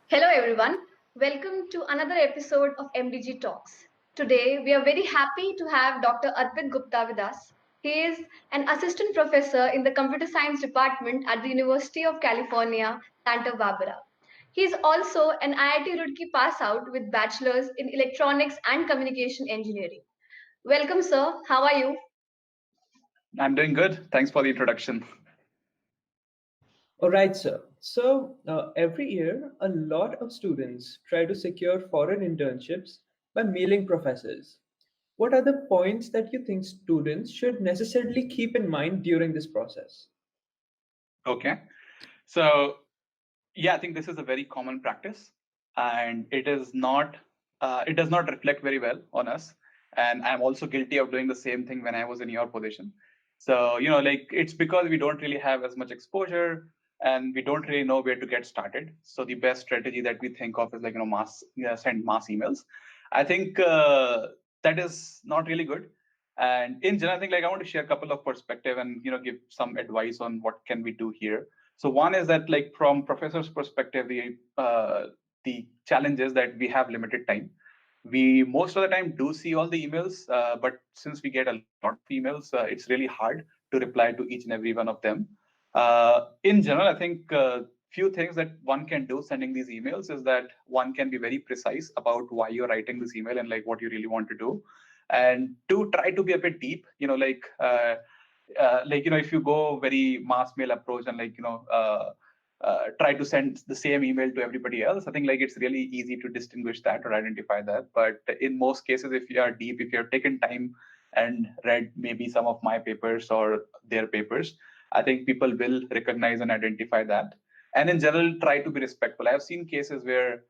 Hello everyone, welcome to another episode of MDG Talks. Today we are very happy to have Dr. Arpit Gupta with us. He is an assistant professor in the computer science department at the University of California, Santa Barbara. He is also an IIT Roorkee pass out with bachelor's in electronics and communication engineering. Welcome sir, how are you? I'm doing good. Thanks for the introduction. All right, sir. So every year, a lot of students try to secure foreign internships by mailing professors. What are the points that you think students should necessarily keep in mind during this process? Okay. So, yeah, I think this is a very common practice, and it does not reflect very well on us. And I'm also guilty of doing the same thing when I was in your position. So, like it's because we don't really have as much exposure and we don't really know where to get started. So the best strategy that we think of is like, send mass emails. I think that is not really good. And in general, I think like I want to share a couple of perspective and give some advice on what can we do here. So one is that like from professor's perspective, the challenge is that we have limited time. We most of the time do see all the emails, but since we get a lot of emails, it's really hard to reply to each and every one of them. In general, I think few things that one can do sending these emails is that one can be very precise about why you're writing this email and like what you really want to do, and to try to be a bit deep. If you go very mass mail approach and try to send the same email to everybody else, I think like it's really easy to distinguish that or identify that. But in most cases, if you are deep, if you have taken time and read maybe some of my papers or their papers, I think people will recognize and identify that. And in general, try to be respectful. I've seen cases where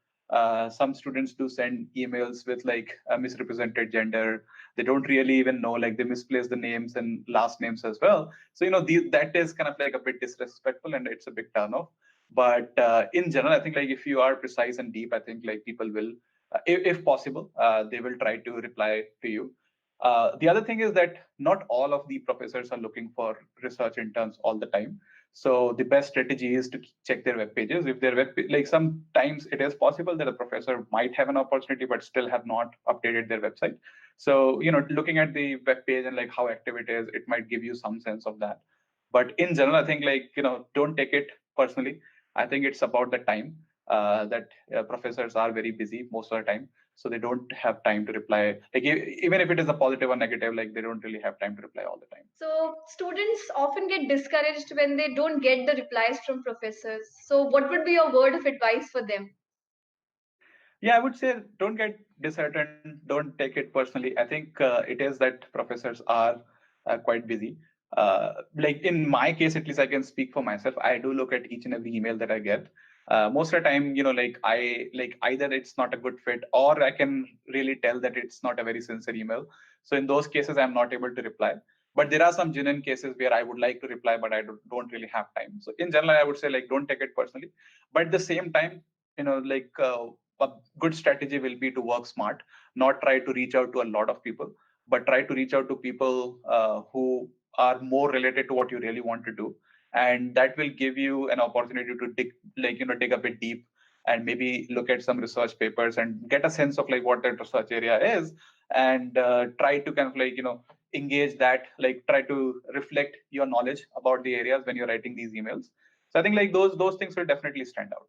some students do send emails with like a misrepresented gender. They don't really even know, like they misplace the names and last names as well. So that is kind of like a bit disrespectful and it's a big turn off. But in general, I think like if you are precise and deep, I think like people will, if possible, they will try to reply to you. The other thing is that not all of the professors are looking for research interns all the time. So the best strategy is to check their web pages. If their like sometimes it is possible that a professor might have an opportunity but still have not updated their website. So looking at the web page and like how active it is, it might give you some sense of that. But in general, I think like don't take it personally. I think it's about the time that professors are very busy most of the time, so they don't have time to reply. Like even if it is a positive or negative, like they don't really have time to reply all the time. So students often get discouraged when they don't get the replies from professors. So what would be your word of advice for them? Yeah, I would say don't get disheartened. Don't take it personally. I think it is that professors are quite busy. Like in my case, at least I can speak for myself. I do look at each and every email that I get. Most of the time, like I like either it's not a good fit or I can really tell that it's not a very sincere email. So in those cases, I'm not able to reply. But there are some genuine cases where I would like to reply, but I don't really have time. So in general, I would say like don't take it personally. But at the same time, a good strategy will be to work smart, not try to reach out to a lot of people, but try to reach out to people who are more related to what you really want to do. And that will give you an opportunity to dig a bit deep and maybe look at some research papers and get a sense of like what that research area is, and try to kind of engage that, like try to reflect your knowledge about the areas when you're writing these emails. So I think like those things will definitely stand out.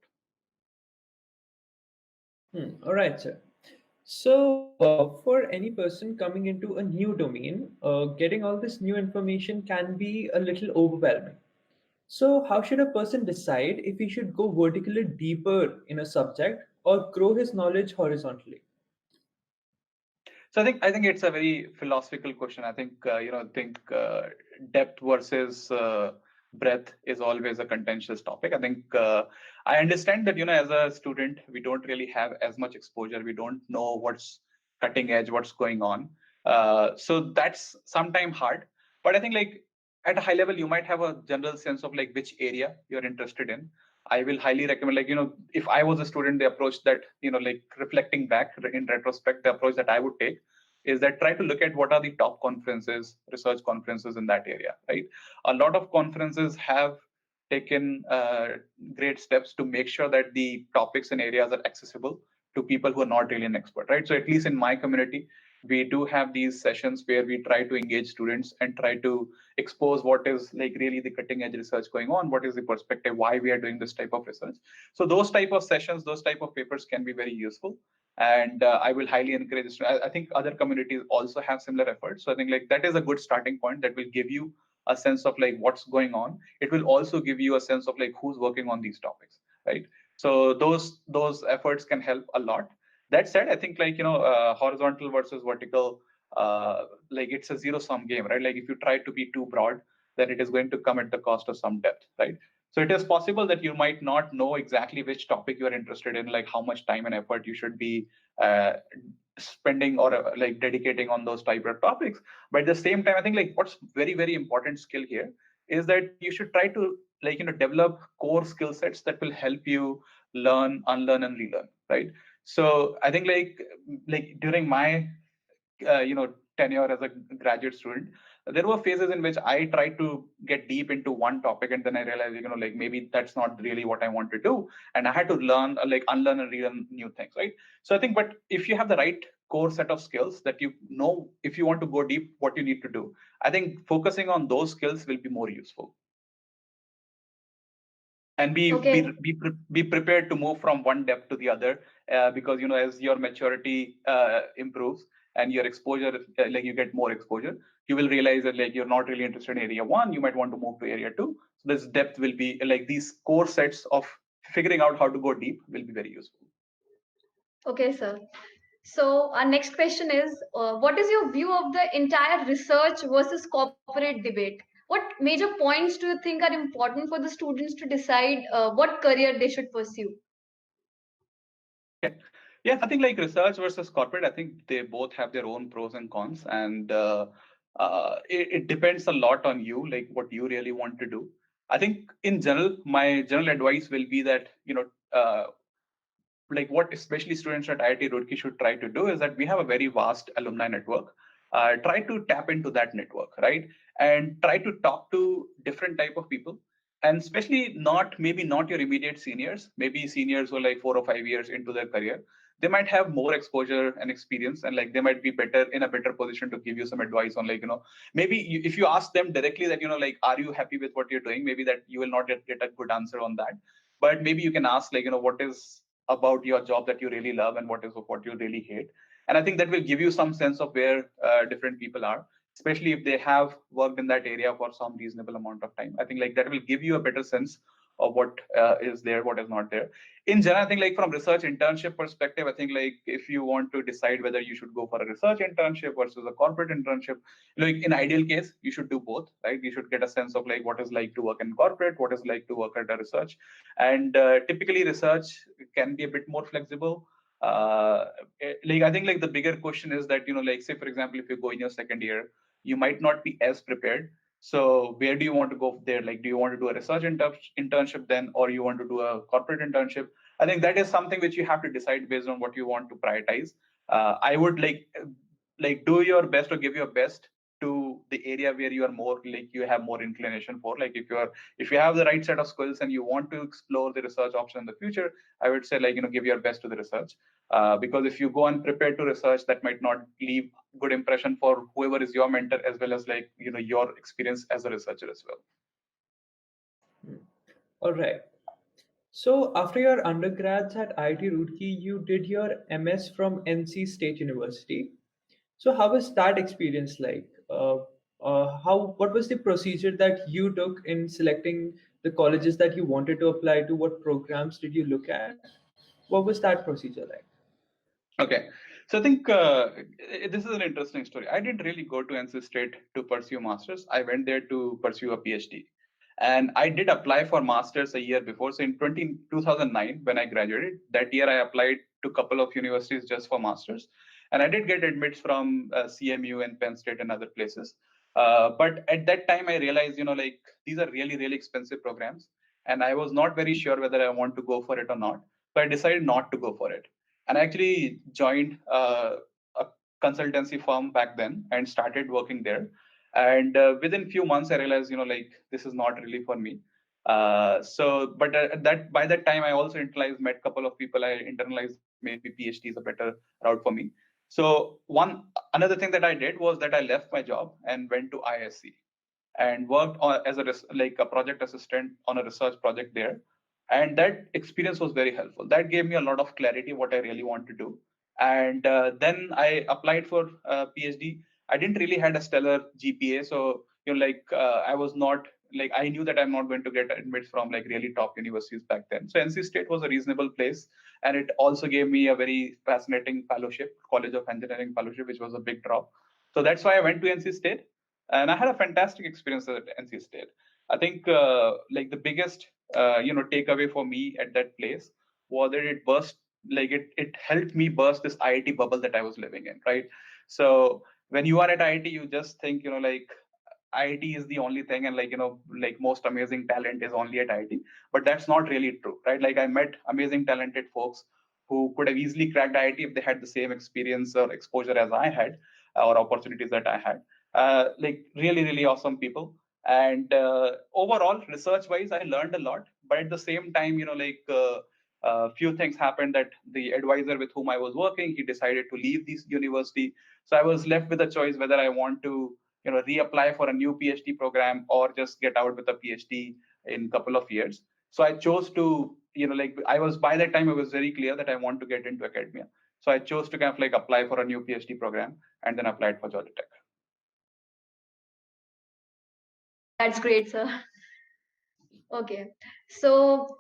All right, sir. So, for any person coming into a new domain, getting all this new information can be a little overwhelming. So, how should a person decide if he should go vertically deeper in a subject or grow his knowledge horizontally? So I think it's a very philosophical question. I think depth versus breadth is always a contentious topic. I think I understand that as a student we don't really have as much exposure. We don't know what's cutting edge, what's going on. So that's sometimes hard. But I think like at a high level you might have a general sense of like which area you're interested in. I will highly recommend, like, if I was a student, the approach that, like reflecting back in retrospect, the approach that I would take is that try to look at what are the top conferences, research conferences in that area, right? A lot of conferences have taken great steps to make sure that the topics and areas are accessible to people who are not really an expert, right? So at least in my community, we do have these sessions where we try to engage students and try to expose what is like really the cutting edge research going on, what is the perspective, why we are doing this type of research. So those type of sessions, those type of papers can be very useful. And I will highly encourage this. I think other communities also have similar efforts. So I think like that is a good starting point that will give you a sense of like what's going on. It will also give you a sense of like who's working on these topics, right? So those efforts can help a lot. That said, I think like horizontal versus vertical, like it's a zero sum game, right? Like if you try to be too broad, then it is going to come at the cost of some depth, right? So it is possible that you might not know exactly which topic you are interested in, like how much time and effort you should be uh, spending or like dedicating on those type of topics. But at the same time, I think like what's very, very important skill here is that you should try to like develop core skill sets that will help you learn, unlearn, and relearn, right? So I think like during my tenure as a graduate student, there were phases in which I tried to get deep into one topic, and then I realized like maybe that's not really what I want to do, and I had to learn like unlearn and relearn new things, right? So I think, but if you have the right core set of skills that if you want to go deep, what you need to do, I think focusing on those skills will be more useful. And Okay. be prepared to move from one depth to the other, because as your maturity improves and your exposure, like you get more exposure, you will realize that like you're not really interested in area one, you might want to move to area two. So this depth will be like these core sets of figuring out how to go deep will be very useful. Okay, sir. So our next question is, what is your view of the entire research versus corporate debate? What major points do you think are important for the students to decide what career they should pursue? Okay. Yeah, I think like research versus corporate, I think they both have their own pros and cons, and it depends a lot on you, like what you really want to do. I think in general, my general advice will be that like what especially students at IIT Roorkee should try to do is that we have a very vast alumni network. Try to tap into that network, right? And try to talk to different type of people, and especially maybe not your immediate seniors, maybe seniors who are like 4 or 5 years into their career. They might have more exposure and experience, and like they might be in a better position to give you some advice on like maybe if you ask them directly that like are you happy with what you're doing, maybe that you will not get a good answer on that. But maybe you can ask like what is about your job that you really love and what you really hate. And I think that will give you some sense of where different people are, especially if they have worked in that area for some reasonable amount of time. I think like that will give you a better sense of what is there, what is not there. In general, I think like from research internship perspective, I think like if you want to decide whether you should go for a research internship versus a corporate internship, like in ideal case, you should do both, right? You should get a sense of like what is like to work in corporate, what is like to work at a research. And typically research can be a bit more flexible. Like I think like the bigger question is that like say for example if you go in your second year, you might not be as prepared. So where do you want to go there? Like do you want to do a research internship then, or you want to do a corporate internship? I think that is something which you have to decide based on what you want to prioritize. I would like do your best or give your best to the area where you are more like you have more inclination for. Like if you have the right set of skills and you want to explore the research option in the future, I would say like give your best to the research, because if you go unprepared to research, that might not leave good impression for whoever is your mentor, as well as like your experience as a researcher as well. All right. So after your undergrads at IIT Roorkee, you did your MS from NC State University. So how was that experience like? What was the procedure that you took in selecting the colleges that you wanted to apply to? What programs did you look at? What was that procedure like? Okay. So I think this is an interesting story. I didn't really go to NC State to pursue masters. I went there to pursue a PhD. And I did apply for masters a year before. So in 2009, when I graduated, that year I applied to a couple of universities just for masters. And I did get admits from CMU and Penn State and other places. But at that time, I realized, like these are really, really expensive programs. And I was not very sure whether I want to go for it or not. So I decided not to go for it. And I actually joined a consultancy firm back then and started working there. And within few months, I realized, like this is not really for me. But that by that time, I also internalized, met a couple of people. I internalized that maybe PhD is a better route for me. So another thing that I did was that I left my job and went to ISC and worked as like a project assistant on a research project there. And that experience was very helpful. That gave me a lot of clarity what I really want to do. And then I applied for PhD. I didn't really had a stellar GPA, so I was not like, I knew that I'm not going to get admits from like really top universities back then. So NC State was a reasonable place, and it also gave me a very fascinating fellowship, College of Engineering fellowship, which was a big drop. So that's why I went to NC State, and I had a fantastic experience at NC State. I think like the biggest takeaway for me at that place was that it helped me burst this IIT bubble that I was living in, right? So when you are at IIT, you just think like IIT is the only thing, and like most amazing talent is only at IIT, but that's not really true, right? Like I met amazing talented folks who could have easily cracked IIT if they had the same experience or exposure as I had, or opportunities that I had. Like really, really awesome people. And overall, research-wise, I learned a lot. But at the same time, a few things happened that the advisor with whom I was working, he decided to leave this university. So I was left with a choice whether I want to reapply for a new PhD program or just get out with a PhD in a couple of years. So I chose to, I was, by that time, I was very clear that I want to get into academia. So I chose to kind of like apply for a new PhD program and then applied for Georgia Tech. That's great, sir. Okay. So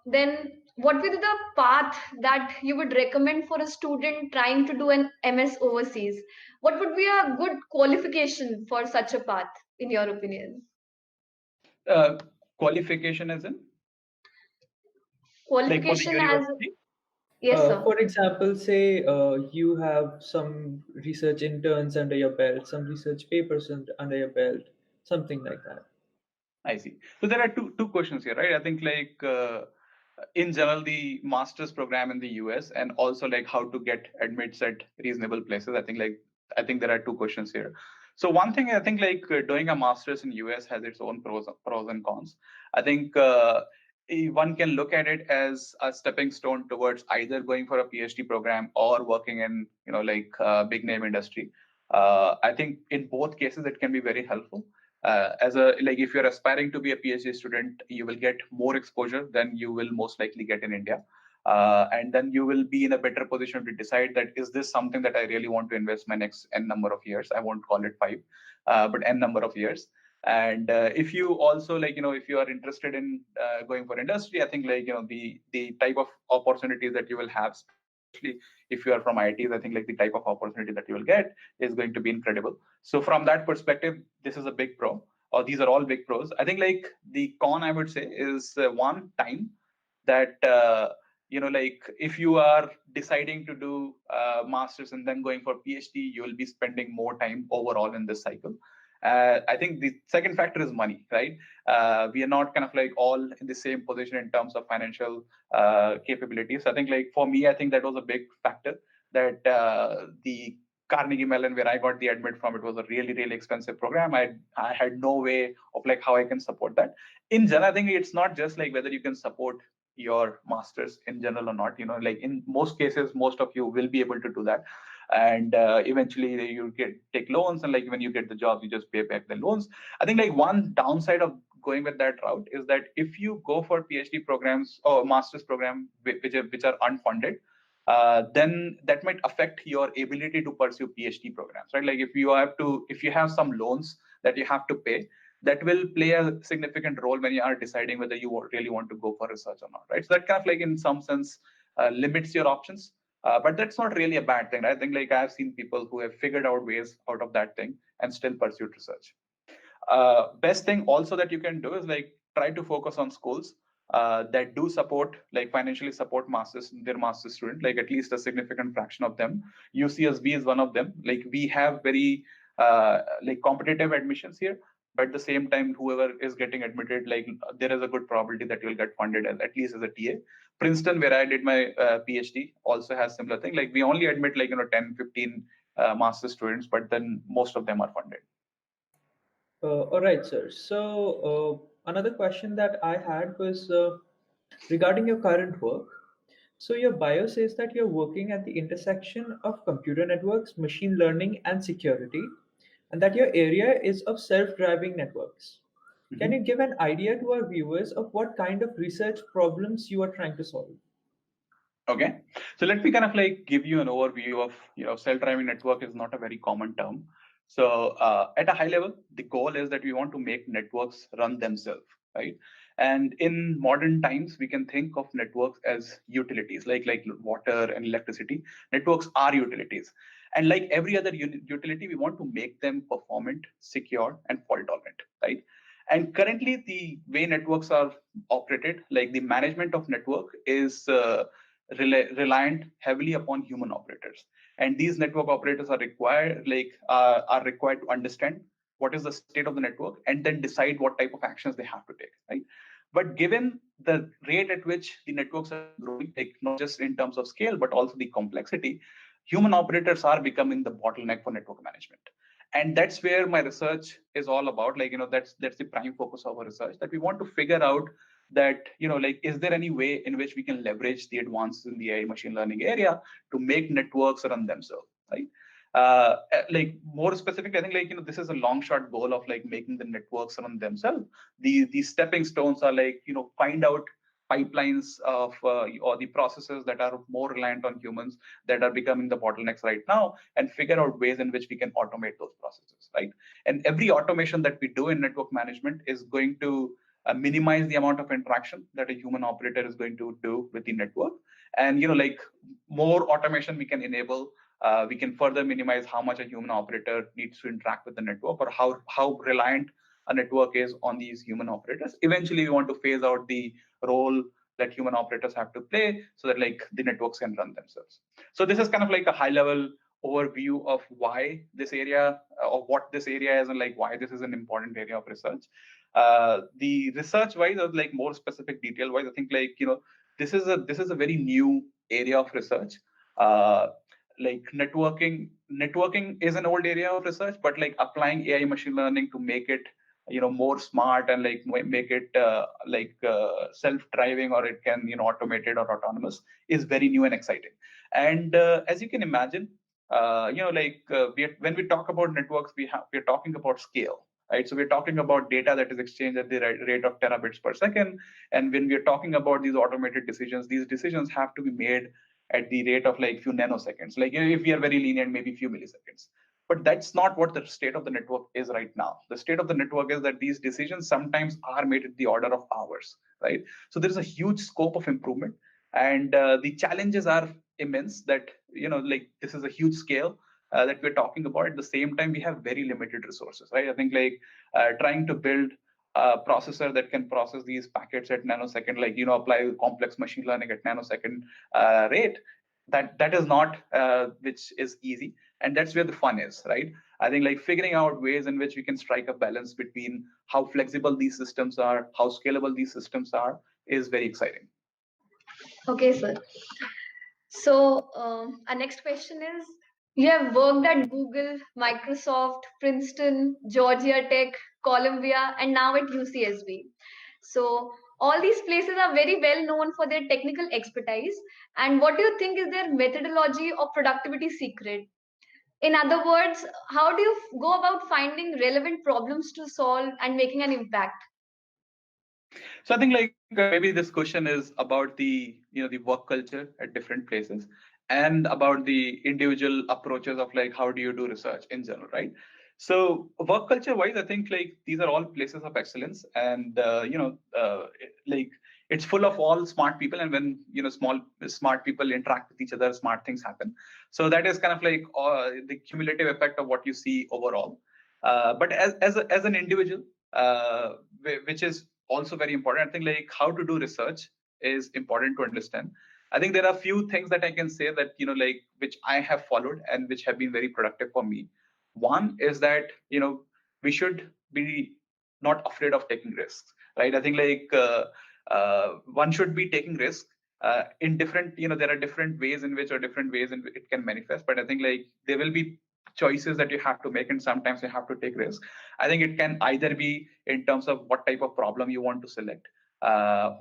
then what would be the path that you would recommend for a student trying to do an MS overseas? What would be a good qualification for such a path, in your opinion? Qualification as in? Like for the Qualification as, university? yes, sir. For example, say you have some research interns under your belt, some research papers under your belt, something like that. I see. So there are two questions here, right? I think like in general, the master's program in the US, and also like how to get admits at reasonable places. I think there are two questions here. So one thing, I think like doing a master's in US has its own pros and cons. I think one can look at it as a stepping stone towards either going for a PhD program or working in big name industry. I think in both cases it can be very helpful. If you're aspiring to be a PhD student, you will get more exposure than you will most likely get in India. And then you will be in a better position to decide that, is this something that I really want to invest my next N number of years? I won't call it 5, but N number of years. And if you also if you are interested in going for industry, I think the type of opportunities that you will have, especially if you are from IITs, I think like the type of opportunity that you will get is going to be incredible. So from that perspective, this is a big pro, or these are all big pros. I think like the con, I would say, is one, time. That if you are deciding to do masters and then going for PhD, you will be spending more time overall in this cycle. I think the second factor is money, right? We are not kind of like all in the same position in terms of financial capabilities. I think like for me, I think that was a big factor, that the Carnegie Mellon, where I got the admit from, it was a really, really expensive program. I had no way of like how I can support that. In general, I think it's not just like whether you can support your masters in general or not. Like in most cases, most of you will be able to do that. And eventually you take loans, and like when you get the job, you just pay back the loans. I think like one downside of going with that route is that if you go for PhD programs or master's program which are unfunded, then that might affect your ability to pursue PhD programs, right? Like if you have some loans that you have to pay, that will play a significant role when you are deciding whether you really want to go for research or not, right? So that kind of like in some sense limits your options. But that's not really a bad thing. I think like I've seen people who have figured out ways out of that thing and still pursued research. Best thing also that you can do is like try to focus on schools that do support, like financially support their master's student, like at least a significant fraction of them. UCSB is one of them. Like we have very like competitive admissions here, but at the same time, whoever is getting admitted, like there is a good probability that you'll get funded at least as a TA. Princeton, where I did my PhD, also has similar thing. Like we only admit 10, 15 master's students, but then most of them are funded. All right, sir. So another question that I had was regarding your current work. So your bio says that you're working at the intersection of computer networks, machine learning, and security, and that your area is of self-driving networks. Can you Mhm. give an idea to our viewers of what kind of research problems you are trying to solve? Okay, so let me kind of like give you an overview of, self-driving network is not a very common term. So at a high level, the goal is that we want to make networks run themselves, right? And in modern times, we can think of networks as utilities, like water and electricity. Networks are utilities, and like every other utility, we want to make them performant, secure, and fault tolerant, right? And currently, the way networks are operated, like the management of network, is reliant heavily upon human operators, and these network operators are required to understand what is the state of the network and then decide what type of actions they have to take, right? But given the rate at which the networks are growing, like not just in terms of scale but also the complexity, human operators are becoming the bottleneck for network management. And that's where my research is all about. That's the prime focus of our research, that we want to figure out that, is there any way in which we can leverage the advances in the AI machine learning area to make networks run themselves, right? Like more specifically, I think this is a long shot goal of like making the networks run themselves. The stepping stones are like, find out pipelines of or the processes that are more reliant on humans that are becoming the bottlenecks right now, and figure out ways in which we can automate those processes, right? And every automation that we do in network management is going to minimize the amount of interaction that a human operator is going to do with the network. And like more automation we can enable, we can further minimize how much a human operator needs to interact with the network, or how reliant a network is on these human operators. Eventually, we want to phase out the role that human operators have to play so that like the networks can run themselves. So this is kind of like a high level overview of why this area, of what this area is, and like why this is an important area of research. The research wise, or like more specific detail wise, I think like this is a very new area of research. Uh, like networking is an old area of research, but like applying AI machine learning to make it more smart and like make it self-driving, or it can automated or autonomous, is very new and exciting. And as you can imagine, when we talk about networks, we're talking about scale, right? So we're talking about data that is exchanged at the rate of terabits per second. And when we're talking about these automated decisions, these decisions have to be made at the rate of like few nanoseconds. Like if we are very lenient, maybe few milliseconds. But that's not what the state of the network is right now. The state of the network is that these decisions sometimes are made at the order of hours, right? So there is a huge scope of improvement, and the challenges are immense. That like this is a huge scale that we're talking about. At the same time, we have very limited resources, right? I think like trying to build a processor that can process these packets at nanosecond, like apply complex machine learning at nanosecond rate, that is not which is easy, and that's where the fun is, right? I think like figuring out ways in which we can strike a balance between how flexible these systems are, how scalable these systems are, is very exciting. Okay, sir. So, our next question is, you have worked at Google, Microsoft, Princeton, Georgia Tech, Columbia, and now at UCSB. So, all these places are very well known for their technical expertise. And what do you think is their methodology or productivity secret? In other words, how do you go about finding relevant problems to solve and making an impact? So I think like maybe this question is about the work culture at different places, and about the individual approaches of like how do you do research in general, right? So work culture wise, I think like these are all places of excellence, and like it's full of all smart people, and when small smart people interact with each other, smart things happen. So that is kind of like the cumulative effect of what you see overall. But as an individual, which is also very important. I think like how to do research is important to understand. I think there are a few things that I can say that like which I have followed and which have been very productive for me. One is that we should be not afraid of taking risks, right? I think like one should be taking risks in different, there are different ways in which, or different ways in which it can manifest. But I think like there will be choices that you have to make, and sometimes you have to take risks. I think it can either be in terms of what type of problem you want to select,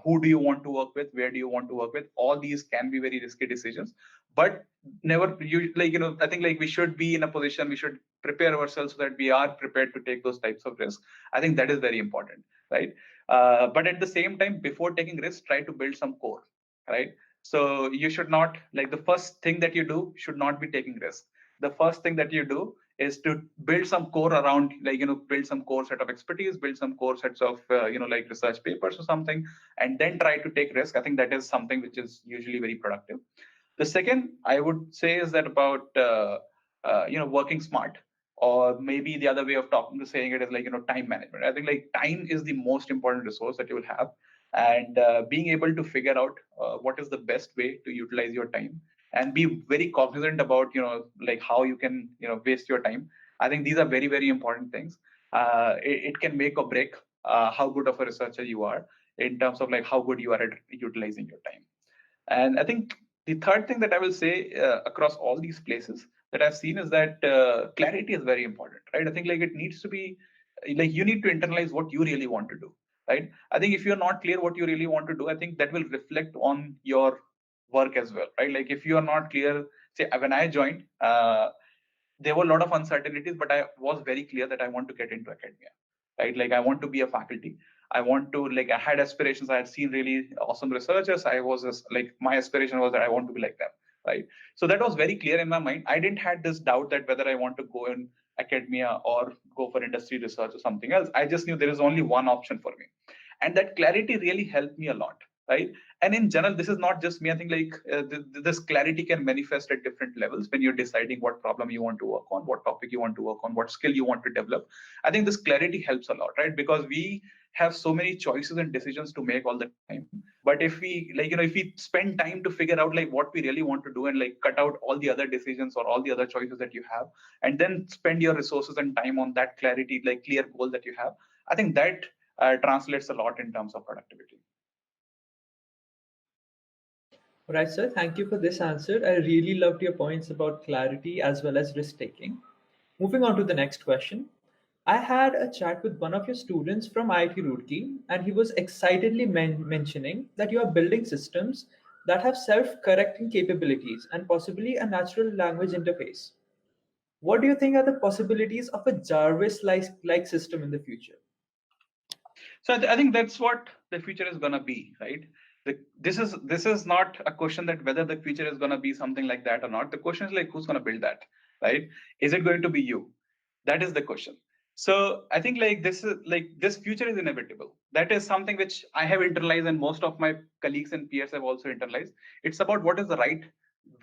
who do you want to work with, where do you want to work with. All these can be very risky decisions, but never you like you know I think like we should be in a position, we should prepare ourselves so that we are prepared to take those types of risks. I think that is very important, right? But at the same time, before taking risks, try to build some core, right? So you should not, like, the first thing that you do should not be taking risks. The first thing that you do is to build some core around, build some core set of expertise, build some core sets of like research papers or something, and then try to take risk. I think that is something which is usually very productive. The second I would say is that about working smart, or maybe the other way of talking to saying it is like time management. I think like time is the most important resource that you will have, and being able to figure out what is the best way to utilize your time, and be very cognizant about like how you can waste your time. I think these are very, very important things. It can make or break how good of a researcher you are, in terms of like how good you are at utilizing your time. And I think the third thing that I will say across all these places that I've seen is that clarity is very important, right? I think like it needs to be like you need to internalize what you really want to do, right? I think if you're not clear what you really want to do, I think that will reflect on your work as well, right? Like if you are not clear, say when I joined, there were a lot of uncertainties, but I was very clear that I want to get into academia, right? Like I want to be a faculty. I want to, like, I had aspirations. I had seen really awesome researchers. I was just, like, my aspiration was that I want to be like them, right? So that was very clear in my mind. I didn't had this doubt that whether I want to go in academia or go for industry research or something else. I just knew there is only one option for me, and that clarity really helped me a lot, right? And in general, this is not just me. I think like this clarity can manifest at different levels when you're deciding what problem you want to work on, what topic you want to work on, what skill you want to develop. I think this clarity helps a lot, right? Because we have so many choices and decisions to make all the time. But if we if we spend time to figure out like what we really want to do, and like cut out all the other decisions or all the other choices that you have, and then spend your resources and time on that clarity, like clear goal that you have, I think that translates a lot in terms of productivity. All right, sir. Thank you for this answer. I really loved your points about clarity as well as risk taking. Moving on to the next question. I had a chat with one of your students from IIT Roorkee, and he was excitedly mentioning that you are building systems that have self correcting capabilities and possibly a natural language interface. What do you think are the possibilities of a Jarvis like system in the future? So I think that's what the future is gonna be, right? This is not a question that whether the future is gonna be something like that or not. The question is like who's gonna build that, right? Is it going to be you? That is the question. So I think like this future is inevitable. That is something which I have internalized, and most of my colleagues and peers have also internalized. It's about what is the right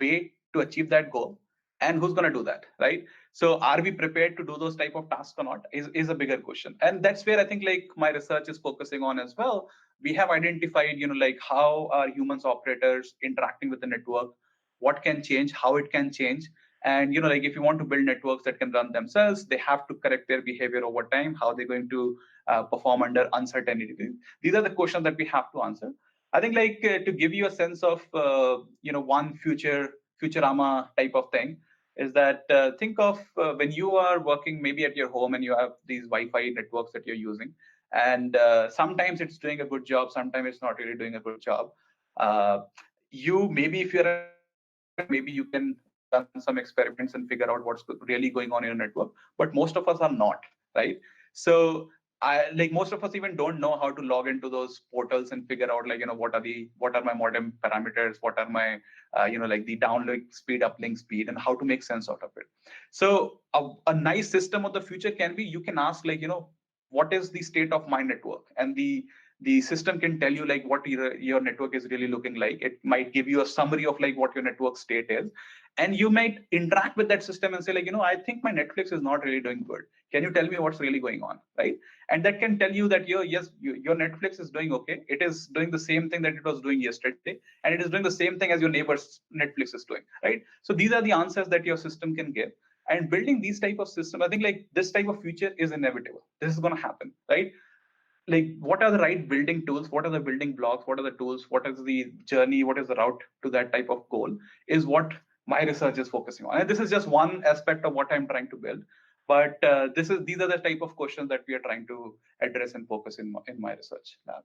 way to achieve that goal, and who's going to do that, right? So are we prepared to do those type of tasks or not is a bigger question. And that's where I think like my research is focusing on as well. We have identified like how are humans operators interacting with the network, what can change, how it can change. And like if you want to build networks that can run themselves, they have to correct their behavior over time. How they're going to perform under uncertainty, these are the questions that we have to answer. I think like to give you a sense of one futurama type of thing is that think of when you are working maybe at your home and you have these Wi-Fi networks that you're using, and sometimes it's doing a good job, sometimes it's not really doing a good job. You maybe if you're an expert, maybe you can run some experiments and figure out what's really going on in a network. But most of us are not, right? So I like most of us even don't know how to log into those portals and figure out like what are my modem parameters, what are my like the downlink speed, uplink speed, and how to make sense out of it. So a nice system of the future can be you can ask like what is the state of my network, and the system can tell you like what your network is really looking like. It might give you a summary of like what your network state is, and you might interact with that system and say like I think my Netflix is not really doing good. Can you tell me what's really going on, right? And that can tell you that your Netflix is doing okay. It is doing the same thing that it was doing yesterday, and it is doing the same thing as your neighbor's Netflix is doing, right? So these are the answers that your system can give. And building these type of systems, I think like this type of future is inevitable. This is going to happen, right? Like what are the right building tools, what are the building blocks, what are the tools, what is the journey, what is the route to that type of goal is what my research is focusing on. And this is just one aspect of what I'm trying to build. But these are the type of questions that we are trying to address and focus in my research lab.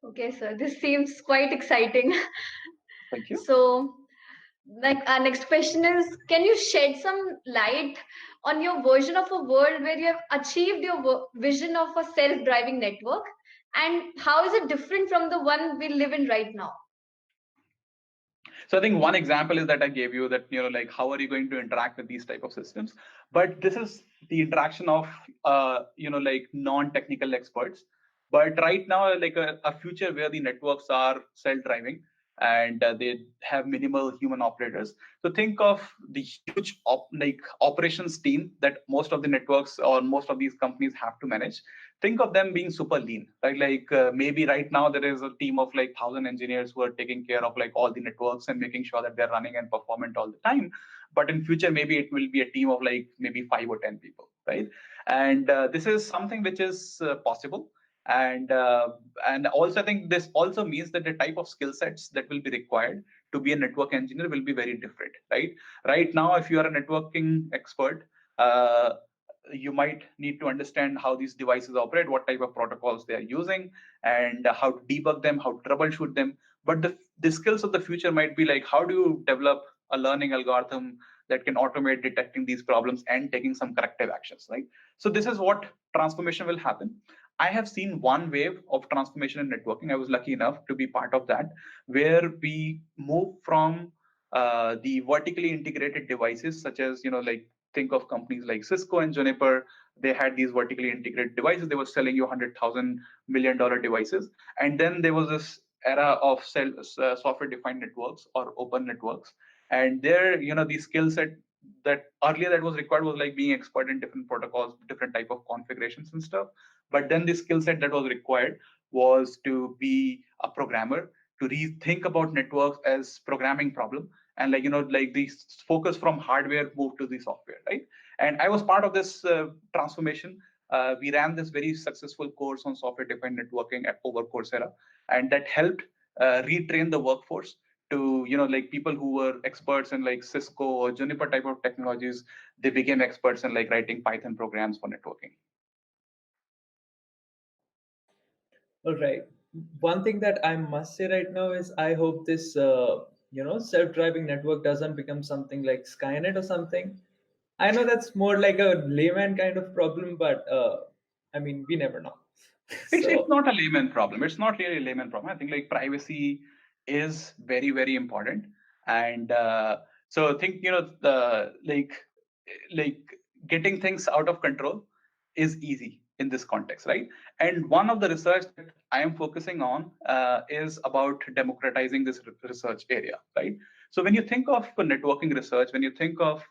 Okay, sir, this seems quite exciting. Thank you. So, like our next question is, can you shed some light on your version of a world where you have achieved your vision of a self-driving network, and how is it different from the one we live in right now? So I think one example is that I gave you, that like how are you going to interact with these type of systems? But this is the interaction of like non-technical experts. But right now, like a future where the networks are self-driving and they have minimal human operators. So think of the huge operations team that most of the networks or most of these companies have to manage. Think of them being super lean, right? Like maybe right now there is a team of like 1,000 engineers who are taking care of like all the networks and making sure that they're running and performant all the time. But in future, maybe it will be a team of like maybe 5 or 10 people, right? And this is something which is possible. And also I think this also means that the type of skill sets that will be required to be a network engineer will be very different, right? Right now, if you are a networking expert, you might need to understand how these devices operate, what type of protocols they are using, and how to debug them, how to troubleshoot them. But the skills of the future might be like, how do you develop a learning algorithm that can automate detecting these problems and taking some corrective actions, right? So this is what transformation will happen. I have seen one wave of transformation in networking. I was lucky enough to be part of that, where we move from the vertically integrated devices, such as like think of companies like Cisco and Juniper. They had these vertically integrated devices. They were selling you $100,000 million devices. And then there was this era of software-defined networks or open networks. And there, the skill set that earlier that was required was like being expert in different protocols, different type of configurations and stuff. But then the skill set that was required was to be a programmer, to rethink about networks as programming problem, and like the focus from hardware moved to the software, right? And I was part of this transformation. We ran this very successful course on software defined networking over Coursera, and that helped retrain the workforce to like people who were experts in like Cisco or Juniper type of technologies. They became experts in like writing Python programs for networking. All right. One thing that I must say right now is I hope this, self-driving network doesn't become something like Skynet or something. I know that's more like a layman kind of problem, but I mean, we never know. It's So, not a layman problem. It's not really a layman problem. I think like privacy is very, very important. And so I think the like getting things out of control is easy in this context, right? And one of the research that I am focusing on is about democratizing this research area, right? So when you think of networking research, when you think of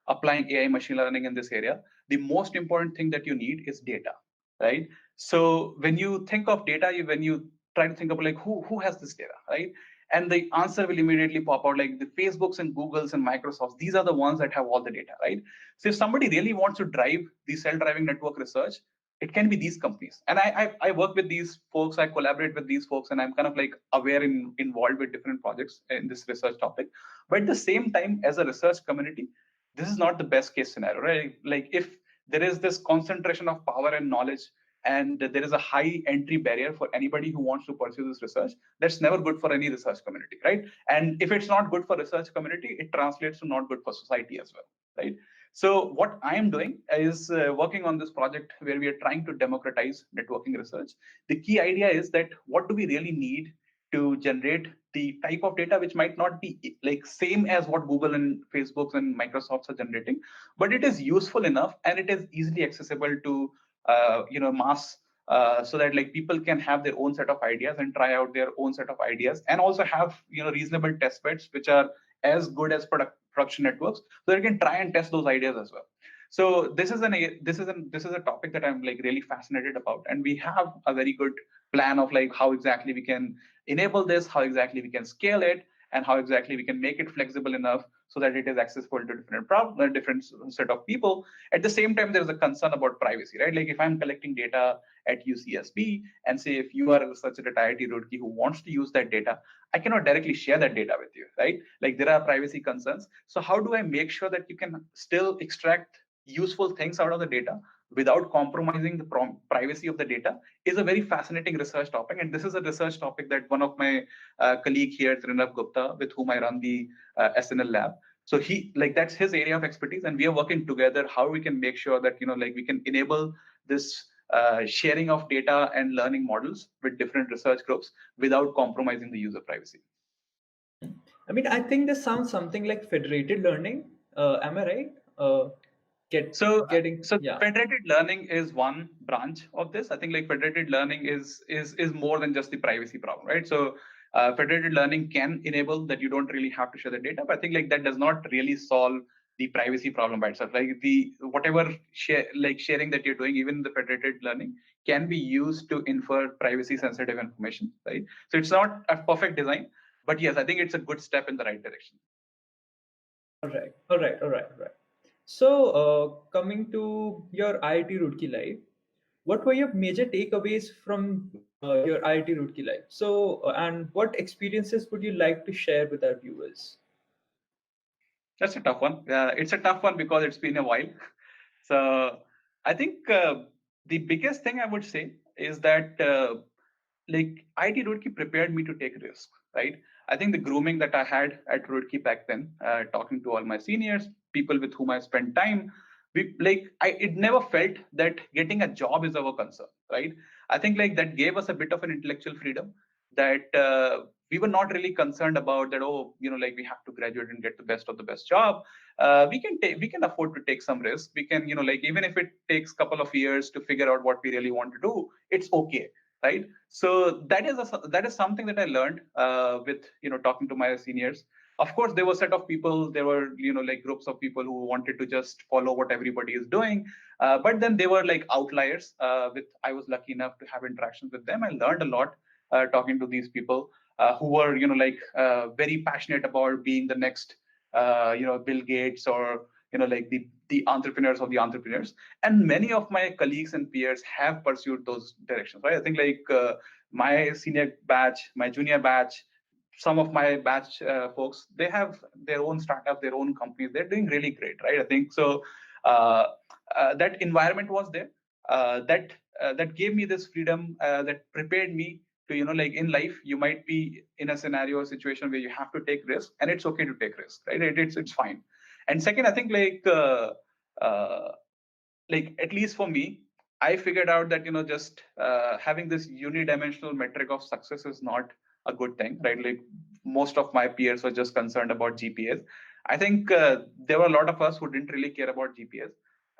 applying AI machine learning in this area, the most important thing that you need is data, right? So when you think of data, when you try to think about like who has this data, right? And the answer will immediately pop out, like the Facebooks and Googles and Microsofts. These are the ones that have all the data, right? So if somebody really wants to drive the self-driving network research, it can be these companies. And I work with these folks, I collaborate with these folks, and I'm kind of like aware involved with different projects in this research topic. But at the same time, as a research community, this is not the best case scenario, right? Like if there is this concentration of power and knowledge, and there is a high entry barrier for anybody who wants to pursue this research, that's never good for any research community, right? And if it's not good for research community, it translates to not good for society as well, right? So what I am doing is working on this project where we are trying to democratize networking research. The key idea is that what do we really need to generate the type of data which might not be like same as what Google and Facebooks and Microsofts are generating, but it is useful enough and it is easily accessible to mass, so that like people can have their own set of ideas and try out their own set of ideas, and also have reasonable test beds which are as good as production networks, so they can try and test those ideas as well. So this is a topic that I'm like really fascinated about, and we have a very good plan of like how exactly we can enable this, how exactly we can scale it, and how exactly we can make it flexible enough so that it is accessible to different set of people. At the same time, there's a concern about privacy, right? Like if I'm collecting data at UCSB, and say if you are a researcher at IIT Roorkee who wants to use that data, I cannot directly share that data with you, right? Like there are privacy concerns. So how do I make sure that you can still extract useful things out of the data without compromising the privacy of the data, is a very fascinating research topic. And this is a research topic that one of my colleague here, Arpit Gupta, with whom I run the SNL lab. So that's his area of expertise, and we are working together how we can make sure that we can enable this sharing of data and learning models with different research groups without compromising the user privacy. I mean, I think this sounds something like federated learning. Am I right? So Yeah. federated learning is one branch of this. I think like federated learning is more than just the privacy problem, right? So federated learning can enable that you don't really have to share the data, but I think like that does not really solve the privacy problem by itself. Like the whatever sharing that you're doing, even the federated learning, can be used to infer privacy sensitive information, right? So it's not a perfect design, but yes, I think it's a good step in the right direction. All right. So, coming to your IIT Roorkee life, what were your major takeaways from your IIT Roorkee life? So, and what experiences would you like to share with our viewers? That's a tough one. It's a tough one because it's been a while. So I think the biggest thing I would say is that like IIT Roorkee prepared me to take risks, right? I think the grooming that I had at Roorkee back then, talking to all my seniors, people with whom I spent time, it never felt that getting a job is our concern, right? I think like that gave us a bit of an intellectual freedom that we were not really concerned about that. Oh, like we have to graduate and get the best of the best job. We can afford to take some risk. We can, like even if it takes a couple of years to figure out what we really want to do, it's okay, right? So that is something that I learned with talking to my seniors. Of course, there were a set of people. There were like groups of people who wanted to just follow what everybody is doing, but then they were like outliers. With I was lucky enough to have interactions with them. I learned a lot talking to these people who were very passionate about being the next Bill Gates, or like the entrepreneurs of the entrepreneurs. And many of my colleagues and peers have pursued those directions, right? I think like my senior batch, my junior batch, some of my batch folks, they have their own startup, their own companies. They're doing really great, right? I think so. uh, that environment was there, that gave me this freedom, that prepared me to like in life you might be in a scenario or situation where you have to take risk, and it's okay to take risk, right? It's fine. And second, I think uh, like at least for me, I figured out that just having this unidimensional metric of success is not a good thing, right? Like most of my peers were just concerned about GPAs. I think there were a lot of us who didn't really care about GPAs,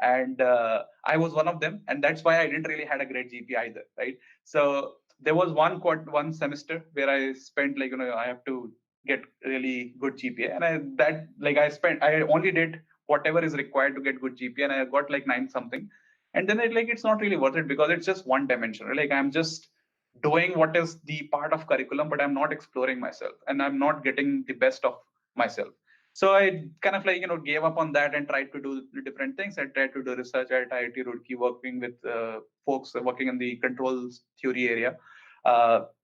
and I was one of them, and that's why I didn't really had a great GPA either, right? So there was one semester where I spent like I have to get really good GPA, and I only did whatever is required to get good GPA, and I got like 9 something. And then it's not really worth it because it's just one dimension. Like I'm just doing what is the part of curriculum, but I'm not exploring myself, and I'm not getting the best of myself. So I kind of gave up on that and tried to do different things. I tried to do research at IIT Roorkee, working with folks working in the controls theory area.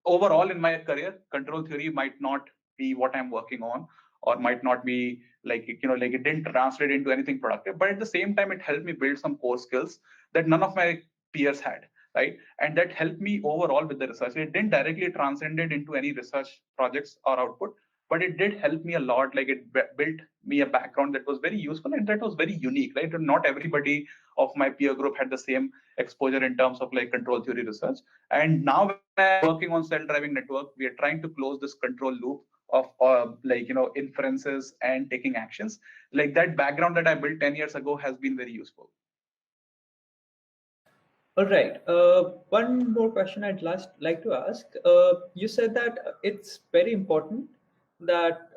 Overall, in my career, control theory might not be what I'm working on, or might not be like it didn't translate into anything productive. But at the same time, it helped me build some core skills that none of my peers had, right? And that helped me overall with the research. It didn't directly transcend it into any research projects or output, but it did help me a lot. Like it built me a background that was very useful and that was very unique, right? And not everybody of my peer group had the same exposure in terms of like control theory research. And now when I'm working on self-driving network, we are trying to close this control loop of inferences and taking actions. Like that background that I built 10 years ago has been very useful. All right. One more question I'd like to ask. You said that it's very important that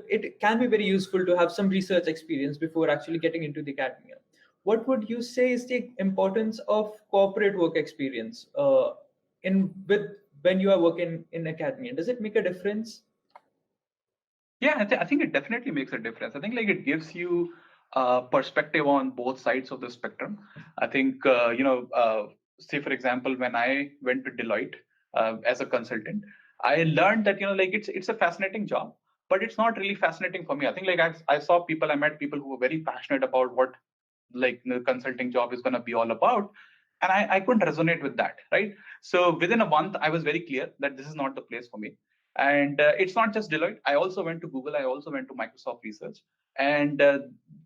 it can be very useful to have some research experience before actually getting into the academia. What would you say is the importance of corporate work experience in with when you are working in academia? Does it make a difference? Yeah, I think it definitely makes a difference. I think like it gives you perspective on both sides of the spectrum. I think say for example, when I went to Deloitte as a consultant, I learned that like it's a fascinating job, but it's not really fascinating for me. I think like I met people who were very passionate about what like the consulting job is going to be all about, and I couldn't resonate with that, right? So within a month I was very clear that this is not the place for me. And it's not just Deloitte. I also went to Google. I also went to Microsoft Research. And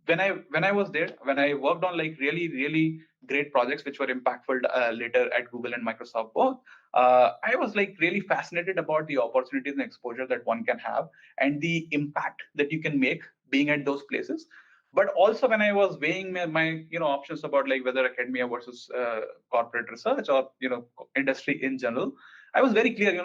when I was there, when I worked on like really great projects which were impactful later at Google and Microsoft both, I was like really fascinated about the opportunities and exposure that one can have and the impact that you can make being at those places. But also when I was weighing my options about like whether academia versus corporate research or industry in general, I was very clear,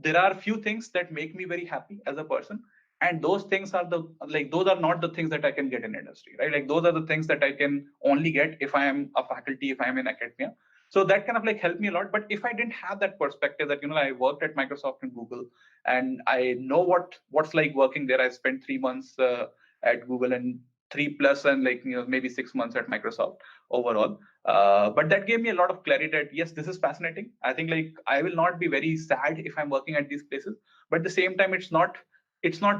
there are few things that make me very happy as a person, and those things are those are not the things that I can get in industry, right? Like those are the things that I can only get if I am a faculty, if I am in academia. So that kind of like helped me a lot. But if I didn't have that perspective that I worked at Microsoft and Google, and I know what's like working there. I spent 3 months at Google and 3+ and like maybe 6 months at Microsoft overall. But that gave me a lot of clarity that yes, this is fascinating. I think like I will not be very sad if I'm working at these places, but at the same time, it's not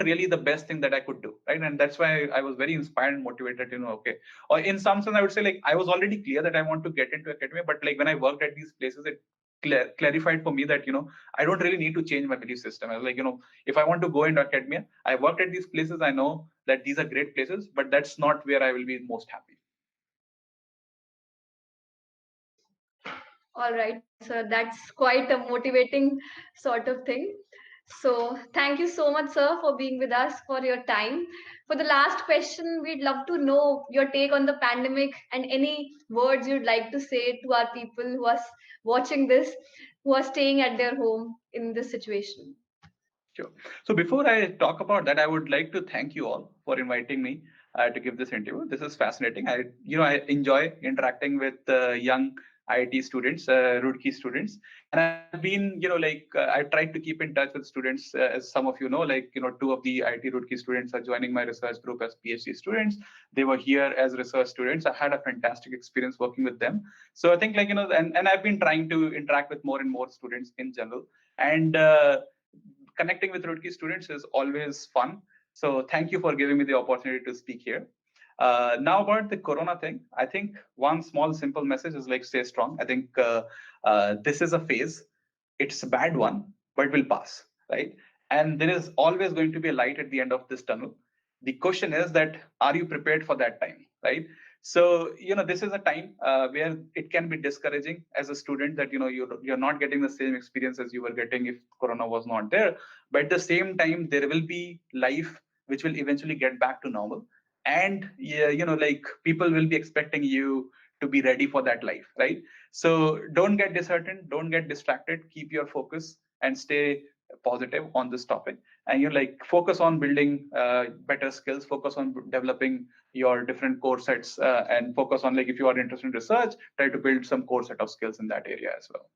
really the best thing that I could do, right? And that's why I was very inspired and motivated. Okay, or in some sense, I would say like I was already clear that I want to get into academia, but like when I worked at these places, it clarified for me that I don't really need to change my belief system. I was like, if I want to go into academia, I worked at these places. I know that these are great places, but that's not where I will be most happy. All right, sir, that's quite a motivating sort of thing. So, thank you so much, sir, for being with us, for your time. For the last question, we'd love to know your take on the pandemic and any words you'd like to say to our people who are watching this, who are staying at their home in this situation. Sure. So before I talk about that, I would like to thank you all for inviting me to give this interview. This is fascinating. I enjoy interacting with young IIT students, Roorkee students, and I've been, I've tried to keep in touch with students, as some of you know, like, two of the IIT Roorkee students are joining my research group as PhD students. They were here as research students. I had a fantastic experience working with them. So I think, like, and I've been trying to interact with more and more students in general. And connecting with Roorkee students is always fun. So thank you for giving me the opportunity to speak here. Now about the Corona thing, I think one small simple message is like stay strong. I think this is a phase. It's a bad one, but will pass, right? And there is always going to be a light at the end of this tunnel. The question is that are you prepared for that time, right? So this is a time where it can be discouraging as a student that you're not getting the same experience as you were getting if Corona was not there. But at the same time, there will be life which will eventually get back to normal, and yeah, like people will be expecting you to be ready for that life, right? So don't get disheartened, don't get distracted, keep your focus and stay positive on this topic. And like focus on building better skills, focus on developing your different core sets, and focus on, like, if you are interested in research, try to build some core set of skills in that area as well.